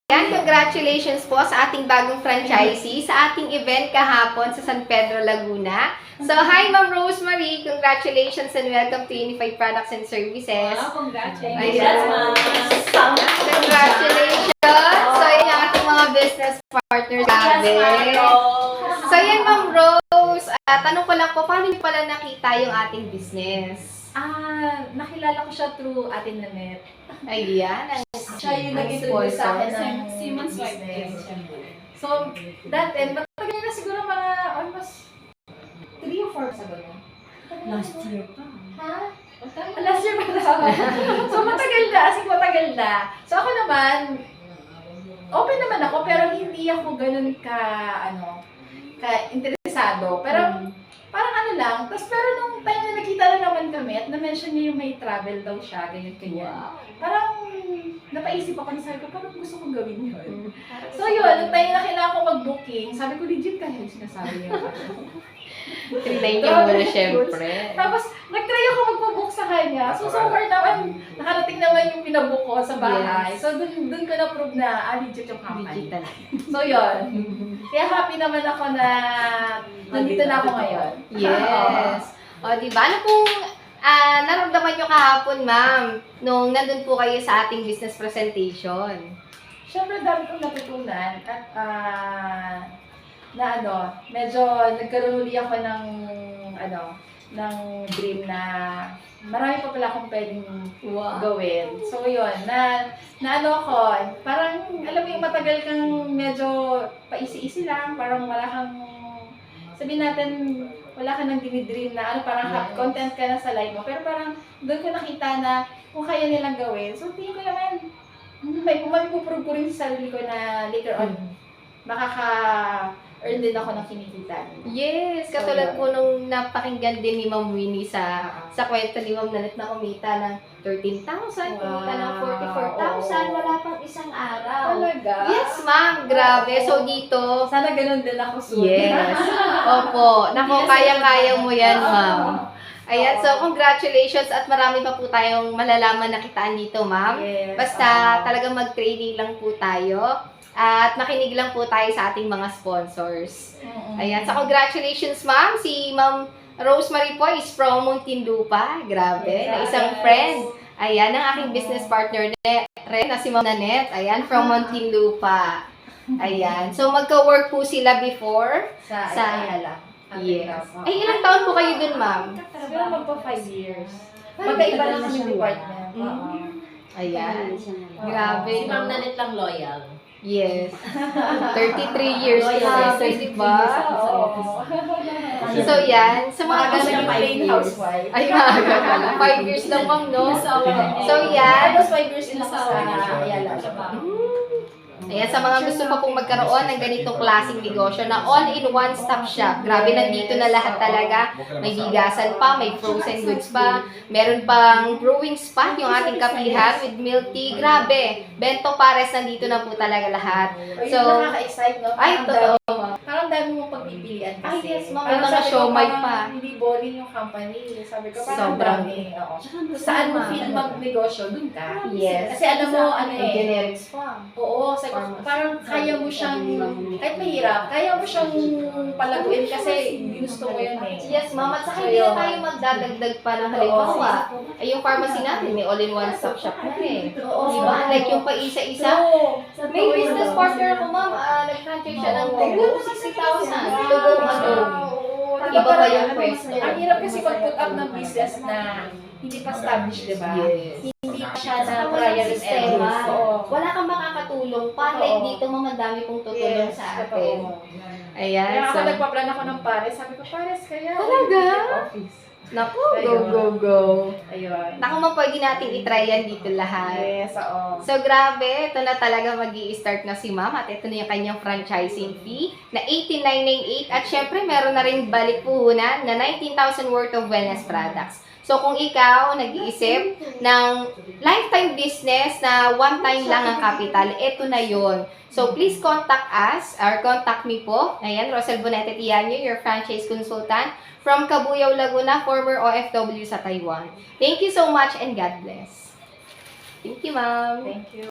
Yan, congratulations po sa ating bagong franchisee sa ating event kahapon sa San Pedro, Laguna. So, hi Ma'am Rosemary! Congratulations and welcome to Unified Products and Services. Wow, congratulations, Ayan. ma'am! Congratulations! So, yan yung ating mga business partners. Grabe. So, yan Ma'am Rose. Tanong ko lang po, paano niyo pala nakita yung ating business? Nakilala ko siya through Ate Nanette. Ayan. Siya yung nag-introduce sa akin ng Siemens business. So, dati, matagal na siguro mga almost 3 or 4 ago na. Last year pa. Ha? Last year pa na. So, matagal na. As in, matagal na. So, ako naman, open naman ako, pero hindi ako ganun ka-interesado. Pero, parang ano lang. Tapos, pero nung time na nakita na naman kami at na-mention niya yung may travel daw siya, ganyan-ganyan. Parang, napaisip ako na sabi ko, parang gusto kong gawin yun. So, yun, nung time na kailangan ko mag-booking, sabi ko, legit kaya yung sinasabi niya. Trinay niyo muna syempre. Tapos, nag-try ako magpa-book sa kanya. So far naman, nakarating naman yung pinabook ko sa bahay. Yes. So, dun ko na-prove na, legit yung company. Digital. So, yun. Kaya happy naman ako na nandito na ako ngayon. Yes. O, diba? Ano pong naramdaman nyo kahapon, ma'am, nung nandun po kayo sa ating business presentation? Siyempre, dami kong natutunan at medyo nagkaroon uli ako ng dream na marami pa pala akong pwedeng gawin. So, yun, parang, alam mo yung matagal kang medyo paisi-isi lang, parang wala kang, sabihin natin, wala ka nang dinidream na, parang content ka na sa life mo. Pero parang, doon ko nakita na kung kaya nilang gawin. So, tingin ko naman, may puprove ko rin sa sarili ko na later on, makaka-earn din ako ng kinikita. Yes, katulad po nung napakinggan din ni Ma'am Winnie sa kwento ni Ma'am Nanette na kumita ng 13,000, kumita ng 44,000, wala pang isang araw. Talaga? Yes, ma'am, grabe. So, dito, Sana ganun din ako soon. yes. Opo. Nako, kayang-kaya mo yan, ma'am. Ayan, so congratulations at marami pa po tayong malalaman na kitaan dito, ma'am. Yes. Basta talagang mag-training lang po tayo at makinig lang po tayo sa ating mga sponsors. Ayan, so congratulations, ma'am. Si Ma'am Rosemary po is from Muntinlupa. Grabe, na isang friend. Ayan, ang aking business partner rin na si Ma'am Nanette. Ayan, from Muntinlupa. Ayan, so magka-work po sila before Sa Ayala. Yes. Ay, ilang taon po kayo dun, ma'am? Siguro magpa 5 years. Magkaiba lang kami department. Ayan. Grabe. Si Ma'am Nanette lang loyal. Yes. 33 years Loyal. kasi, diba? Oo. So, yan. Sa mga Maaga gusto naging nyo, plain housewife. ay, maaga pala. 5 years lang, ma'am, no? So, yan. Tapos 5 years din ako sa Ayala. Ayan, sa mga gusto pa pong magkaroon ng ganitong klaseng negosyo na all-in-one stop shop. Grabe, nandito na lahat talaga. May bigasan pa, may frozen goods pa, meron pang brewing spot, yung ating kapihan with milk tea. Grabe, bento pares, nandito na po talaga lahat. So, So, nakaka-excite, no? ay, totoo. Parang dami mong pagpipilian kasi. Ay, yes, ma'am. Parang May mga sabi ko, siomay parang pa. Hindi boring yung company. Sabi ko, parang Sobrang. dami. Oo. Saan mo feel mag-negosyo, dun ka. Yes. Kasi alam mo, May generics pa. Oo, sabi ko, parang kaya mo siyang, kahit mahirap, kaya mo siyang palaguin kasi ginusto mo yun eh. Yes, ma'am. At saka hindi na tayo magdadagdag pa ng halimbawa. Ay, yung pharmacy natin, may all-in-one stop shop na rin. Oo. Diba? Like yung pa isa-isa. Oo. May business partner ako, ma'am. Nag-franchise siya ng Logo, 60,000. Logo, iba pa yung pwesto. Ang hirap kasi mag-put up ng business na hindi pa established, di ba? Yes. Hindi pa siya na Sa trial and sistema, error. wala kang makakatulong. Unlike dito, mga dami pong tutulong sa atin. Ayan, Kaya so, ako nagpa-plan ako ng pares. Sabi ko, pares kaya. Talaga? Office. naku, Ayun. go. Ayun. Naku, ma'am, pwede natin itry yan dito lahat. Yes, oo. So, grabe. Ito na talaga mag-i-start na si ma'am. At ito na yung kanyang franchising fee na 18,998. At syempre, meron na rin balik puhunan na 19,000 worth of wellness products. So, kung ikaw nag-iisip ng lifetime business na one time lang ang capital, ito na yon. So, please contact us or contact me po. Ayan, Rosel Bonete Tianyo, your franchise consultant from Cabuyao, Laguna, former OFW sa Taiwan. Thank you so much and God bless. Thank you, ma'am. Thank you.